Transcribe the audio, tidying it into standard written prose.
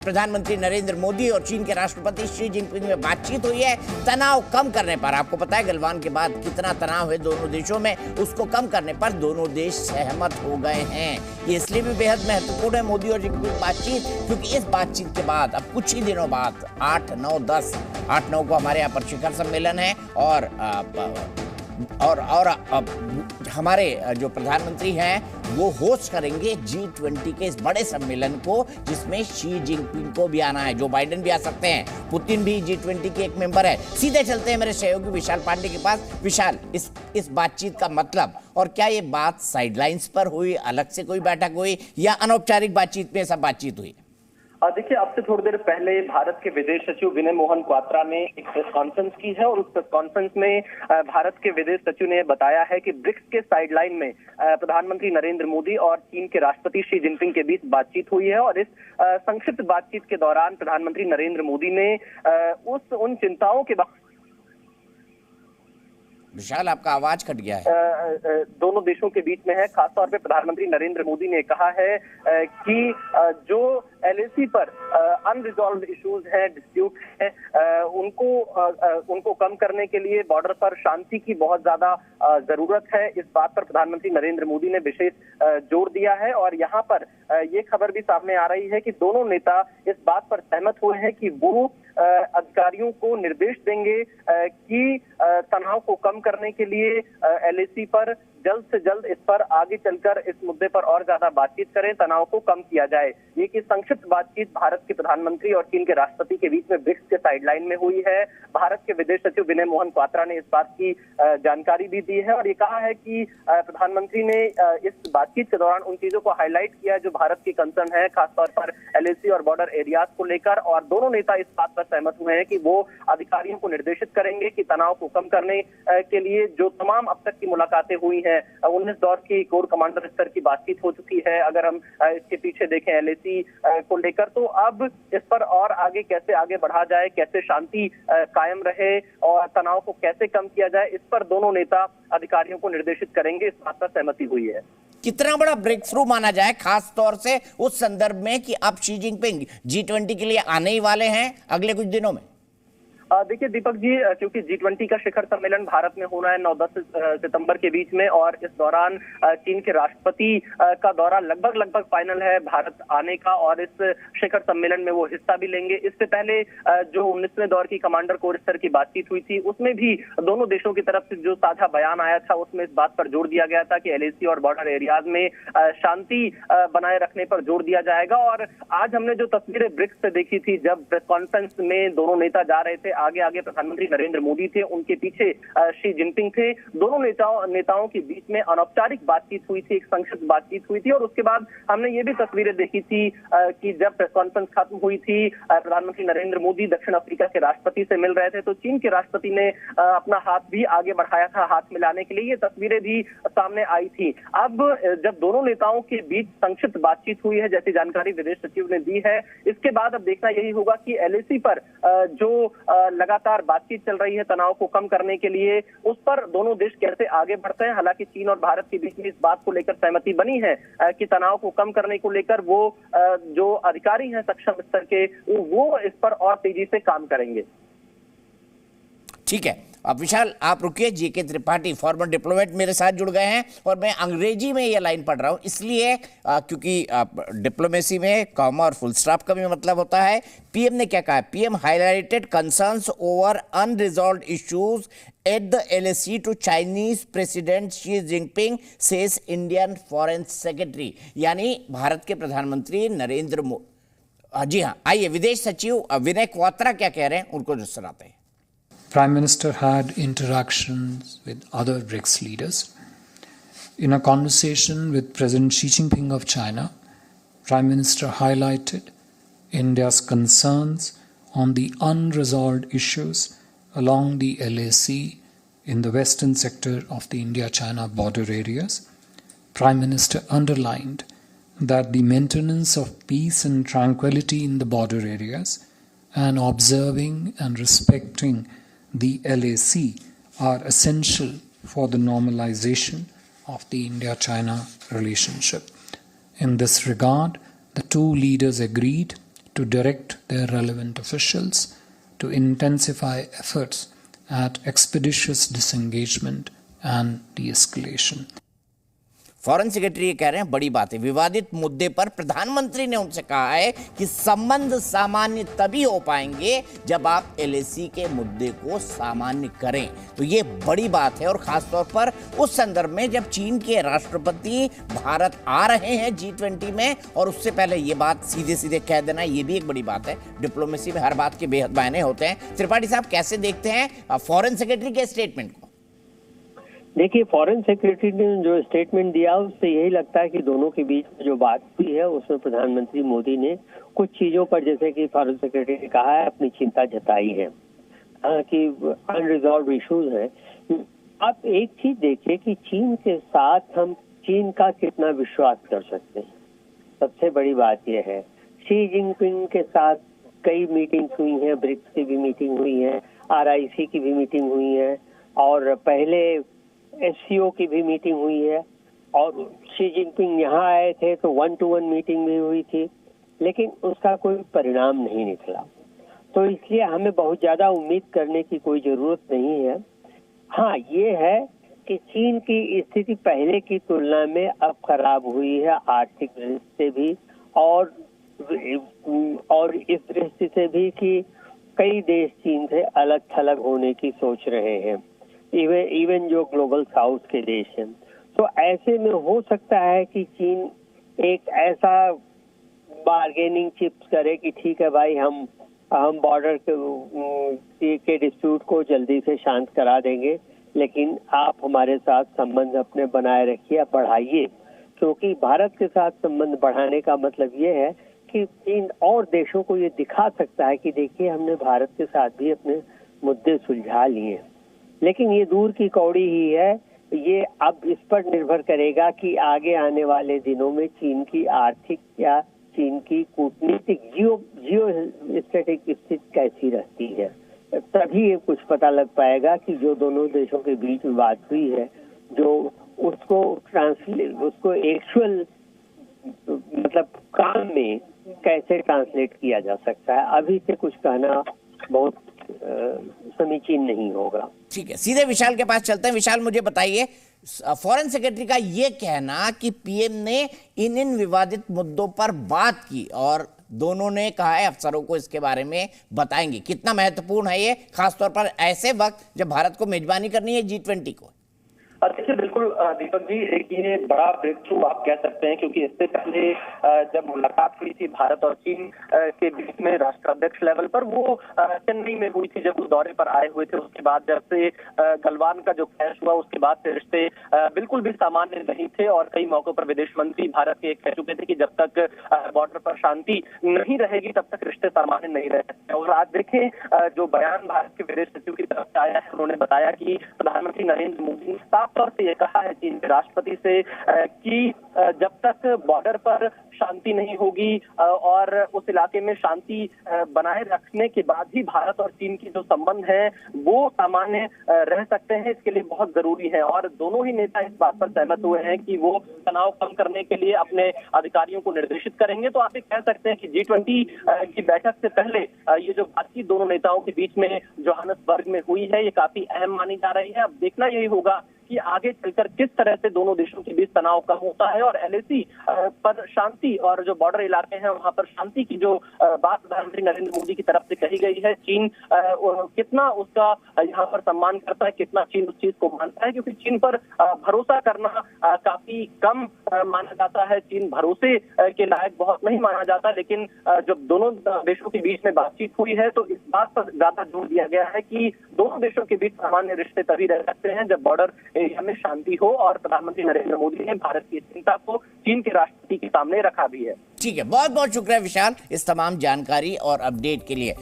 प्रधानमंत्री नरेंद्र मोदी और चीन के राष्ट्रपति शी जिनपिंग में बातचीत हुई है तनाव कम करने पर। आपको पता है गलवान के बाद कितना तनाव है दोनों देशों में, उसको कम करने पर दोनों देश सहमत हो गए हैं। ये इसलिए भी बेहद महत्वपूर्ण है मोदी और जिनपिंग बातचीत, क्योंकि इस बातचीत के बाद अब कुछ ही दिनों बाद 8-9 को हमारे यहाँ पर शिखर सम्मेलन है और हमारे जो प्रधानमंत्री हैं वो होस्ट करेंगे G20 के इस बड़े सम्मेलन को, जिसमें शी जिनपिंग को भी आना है। जो बाइडेन भी आ सकते हैं, पुतिन भी G20 के एक मेंबर है। सीधे चलते हैं मेरे सहयोगी विशाल पांडे के पास। विशाल, इस बातचीत का मतलब, और क्या ये बात साइडलाइंस पर हुई, अलग से कोई बैठक हुई, या अनौपचारिक बातचीत में सब बातचीत हुई? देखिए, अब से थोड़ी देर पहले भारत के विदेश सचिव विनय मोहन क्वात्रा ने एक प्रेस कॉन्फ्रेंस की है और उस प्रेस कॉन्फ्रेंस में भारत के विदेश सचिव ने बताया है कि ब्रिक्स के साइडलाइन में प्रधानमंत्री नरेंद्र मोदी और चीन के राष्ट्रपति शी जिनपिंग के बीच बातचीत हुई है। और इस संक्षिप्त बातचीत के दौरान प्रधानमंत्री नरेंद्र मोदी ने उन चिंताओं के बारे। विशाल, आपका आवाज कट गया है। दोनों देशों के बीच में है। खासतौर पे प्रधानमंत्री नरेंद्र मोदी ने कहा है कि जो LAC पर अनरिजॉल्व इश्यूज हैं, डिस्प्यूट हैं, उनको कम करने के लिए बॉर्डर पर शांति की बहुत ज्यादा जरूरत है। इस बात पर प्रधानमंत्री नरेंद्र मोदी ने विशेष जोर दिया है। और यहाँ पर ये खबर भी सामने आ रही है कि दोनों नेता इस बात पर सहमत हुए हैं कि वो अधिकारियों को निर्देश देंगे कि तनाव को कम करने के लिए LAC पर जल्द से जल्द इस पर आगे चलकर इस मुद्दे पर और ज्यादा बातचीत करें, तनाव को कम किया जाए। ये कि संक्षिप्त बातचीत भारत के प्रधानमंत्री और चीन के राष्ट्रपति के बीच में ब्रिक्स के साइडलाइन में हुई है। भारत के विदेश सचिव विनय मोहन क्वात्रा ने इस बात की जानकारी भी दी है और ये कहा है कि प्रधानमंत्री ने इस बातचीत के दौरान उन चीजों को हाईलाइट किया जो भारत की कंसर्न है, खासतौर पर LAC और बॉर्डर एरियाज को लेकर। और दोनों नेता इस बात पर सहमत हुए हैं कि वो अधिकारियों को निर्देशित करेंगे कि तनाव को कम करने के लिए जो तमाम अब तक की मुलाकातें हुई हैं, 19 दौर की कोर कमांडर स्तर की बातचीत हो चुकी है। अगर हम इसके पीछे देखें LAC को लेकर, तो अब इस पर और आगे कैसे आगे बढ़ा जाए, कैसे शांति कायम रहे और तनाव को कैसे कम किया जाए, इस पर दोनों नेता अधिकारियों को निर्देशित करेंगे। इस बात पर सहमति हुई है। कितना बड़ा ब्रेक थ्रू माना जाए, खास तौर से उस संदर्भ में कि अब शी जिनपिंग G20 के लिए आने ही वाले हैं अगले कुछ दिनों में? देखिए दीपक जी, क्योंकि G20 का शिखर सम्मेलन भारत में होना है 9-10 सितंबर के बीच में, और इस दौरान चीन के राष्ट्रपति का दौरा लगभग फाइनल है भारत आने का, और इस शिखर सम्मेलन में वो हिस्सा भी लेंगे। इससे पहले जो 19वें दौर की कमांडर कोर स्तर की बातचीत हुई थी, उसमें भी दोनों देशों की तरफ से जो साझा बयान आया था, उसमें इस बात पर जोर दिया गया था कि LAC और बॉर्डर एरियाज में शांति बनाए रखने पर जोर दिया जाएगा। और आज हमने जो तस्वीरें ब्रिक्स से देखी थी, जब प्रेस कॉन्फ्रेंस में दोनों नेता जा रहे थे, आगे प्रधानमंत्री नरेंद्र मोदी थे, उनके पीछे शी जिनपिंग थे। दोनों नेताओं के बीच में अनौपचारिक बातचीत हुई थी, एक संक्षिप्त बातचीत हुई थी। और उसके बाद हमने ये भी तस्वीरें देखी थी कि जब प्रेस कॉन्फ्रेंस खत्म हुई थी, प्रधानमंत्री नरेंद्र मोदी दक्षिण अफ्रीका के राष्ट्रपति से मिल रहे थे, तो चीन के राष्ट्रपति ने अपना हाथ भी आगे बढ़ाया था हाथ मिलाने के लिए। ये तस्वीरें भी सामने आई थी। अब जब दोनों नेताओं के बीच संक्षिप्त बातचीत हुई है, जैसी जानकारी विदेश सचिव ने दी है, इसके बाद अब देखना यही होगा कि LAC पर जो लगातार बातचीत चल रही है तनाव को कम करने के लिए, उस पर दोनों देश कैसे आगे बढ़ते हैं। हालांकि चीन और भारत के बीच में इस बात को लेकर सहमति बनी है कि तनाव को कम करने को लेकर वो जो अधिकारी हैं सक्षम स्तर के, वो इस पर और तेजी से काम करेंगे। ठीक है, अब विशाल आप रुकिए। GK त्रिपाठी फॉर्मर डिप्लोमेट मेरे साथ जुड़ गए हैं, और मैं अंग्रेजी में ये लाइन पढ़ रहा हूं इसलिए क्योंकि डिप्लोमेसी में कॉमा और फुल स्टॉप का भी मतलब होता है। PM ने क्या कहा? PM highlighted concerns over unresolved issues at the LAC to Chinese president Xi Jinping, says Indian foreign secretary. यानी भारत के प्रधानमंत्री नरेंद्र मोदी। जी हाँ, आइए विदेश सचिव विनय क्वात्रा क्या कह रहे हैं उनको सुनाते हैं। Prime Minister had interactions with other BRICS leaders. In a conversation with President Xi Jinping of China, Prime Minister highlighted India's concerns on the unresolved issues along the LAC in the western sector of the India-China border areas. Prime Minister underlined that the maintenance of peace and tranquility in the border areas and observing and respecting the LAC are essential for the normalization of the India-China relationship. In this regard, the two leaders agreed to direct their relevant officials to intensify efforts at expeditious disengagement and de-escalation. Foreign secretary ये कह रहे हैं बड़ी बात है। विवादित मुद्दे पर प्रधानमंत्री ने उनसे कहा है कि संबंध सामान्य तभी हो पाएंगे जब आप एलएसी के मुद्दे को सामान्य करें। तो ये बड़ी बात है और खासतौर पर उस संदर्भ में जब चीन के राष्ट्रपति भारत आ रहे हैं G20 में, और उससे पहले ये बात सीधे सीधे कह देना ये भी एक बड़ी बात है। डिप्लोमेसी में हर बात के बेहद मायने होते हैं। त्रिपाठी साहब कैसे देखते हैं फॉरेन सेक्रेटरी के स्टेटमेंट को? देखिए, फॉरेन सेक्रेटरी ने जो स्टेटमेंट दिया उससे यही लगता है कि दोनों के बीच में जो बात हुई है उसमें प्रधानमंत्री मोदी ने कुछ चीजों पर, जैसे कि फॉरेन सेक्रेटरी ने कहा है, अपनी चिंता जताई है कि अनरिजॉल्व इश्यूज हैं। आप एक चीज देखिए कि चीन के साथ हम चीन का कितना विश्वास कर सकते हैं। सबसे बड़ी बात यह है, शी जिनपिंग के साथ कई मीटिंग्स हुई हैं, ब्रिक्स की भी मीटिंग हुई है, RIC की भी मीटिंग हुई है, और पहले SCO की भी मीटिंग हुई है, और शी जिनपिंग यहाँ आए थे तो 1-to-1 मीटिंग भी हुई थी, लेकिन उसका कोई परिणाम नहीं निकला। तो इसलिए हमें बहुत ज्यादा उम्मीद करने की कोई जरूरत नहीं है। हाँ, ये है कि चीन की स्थिति पहले की तुलना में अब खराब हुई है, आर्थिक दृष्टि से भी और इस दृष्टि से भी कि कई देश चीन से अलग थलग होने की सोच रहे हैं, इवन जो ग्लोबल साउथ के देश हैं। तो ऐसे में हो सकता है कि चीन एक ऐसा बार्गेनिंग चिप्स करे कि ठीक है भाई, हम बॉर्डर के डिस्प्यूट को जल्दी से शांत करा देंगे, लेकिन आप हमारे साथ संबंध अपने बनाए रखिए, बढ़ाइए। क्योंकि भारत के साथ संबंध बढ़ाने का मतलब ये है कि चीन और देशों को ये दिखा सकता है कि देखिए, हमने भारत के साथ भी अपने मुद्दे सुलझा लिए। लेकिन ये दूर की कौड़ी ही है। ये अब इस पर निर्भर करेगा कि आगे आने वाले दिनों में चीन की आर्थिक या चीन की कूटनीतिक जियो स्ट्रेटेजिक स्थिति कैसी रहती है। तभी ये कुछ पता लग पाएगा कि जो दोनों देशों के बीच में बात हुई है, जो उसको एक्चुअल मतलब काम में कैसे ट्रांसलेट किया जा सकता है। अभी से कुछ कहना बहुत समीचीन नहीं होगा। ठीक है, सीधे विशाल के पास चलते हैं। विशाल, मुझे बताइए, फॉरेन सेक्रेटरी का ये कहना कि पीएम ने इन विवादित मुद्दों पर बात की और दोनों ने कहा है अफसरों को इसके बारे में बताएंगे, कितना महत्वपूर्ण है ये, खासतौर पर ऐसे वक्त जब भारत को मेजबानी करनी है G20 को? देखिए, बिल्कुल दीपक जी, एक ये बड़ा ब्रेक थ्रू आप कह सकते हैं, क्योंकि इससे पहले जब मुलाकात हुई थी भारत और चीन के बीच में राष्ट्राध्यक्ष लेवल पर, वो चेन्नई में हुई थी जब वो दौरे पर आए हुए थे। उसके बाद जब से गलवान का जो क्लैश हुआ, उसके बाद से रिश्ते बिल्कुल भी सामान्य नहीं थे और कई मौकों पर विदेश मंत्री भारत के कह चुके थे कि जब तक बॉर्डर पर शांति नहीं रहेगी तब तक रिश्ते सामान्य नहीं रह सकते। और आज देखें, जो बयान भारत के विदेश सचिव की तरफ से आया है, उन्होंने बताया कि प्रधानमंत्री नरेंद्र मोदी ने तौर से ये कहा है चीन के राष्ट्रपति से कि जब तक बॉर्डर पर शांति नहीं होगी और उस इलाके में शांति बनाए रखने के बाद ही भारत और चीन की जो संबंध है वो सामान्य रह सकते हैं, इसके लिए बहुत जरूरी है। और दोनों ही नेता इस बात पर सहमत हुए हैं कि वो तनाव कम करने के लिए अपने अधिकारियों को निर्देशित करेंगे। तो आप ये कह सकते हैं कि G20 की बैठक से पहले ये जो बातचीत दोनों नेताओं के बीच में जोहान्सबर्ग में हुई है, ये काफी अहम मानी जा रही है। अब देखना यही होगा कि आगे चलकर किस तरह से दोनों देशों के बीच तनाव कम होता है और LAC पर शांति और जो बॉर्डर इलाके हैं वहां पर शांति की जो बात प्रधानमंत्री नरेंद्र मोदी की तरफ से कही गई है, चीन कितना उसका यहाँ पर सम्मान करता है, कितना चीन उस चीज को मानता है, क्योंकि चीन पर भरोसा करना काफी कम माना जाता है। चीन भरोसे के लायक बहुत नहीं माना जाता, लेकिन जब दोनों देशों के बीच में बातचीत हुई है तो इस बात पर ज्यादा जोर दिया गया है कि दोनों देशों के बीच सामान्य रिश्ते तभी रह सकते हैं जब बॉर्डर एरिया में शांति हो। और प्रधानमंत्री नरेंद्र मोदी ने भारत की चिंता को चीन के राष्ट्रपति के सामने रखा भी है। ठीक है, बहुत बहुत शुक्रिया विशाल इस तमाम जानकारी और अपडेट के लिए।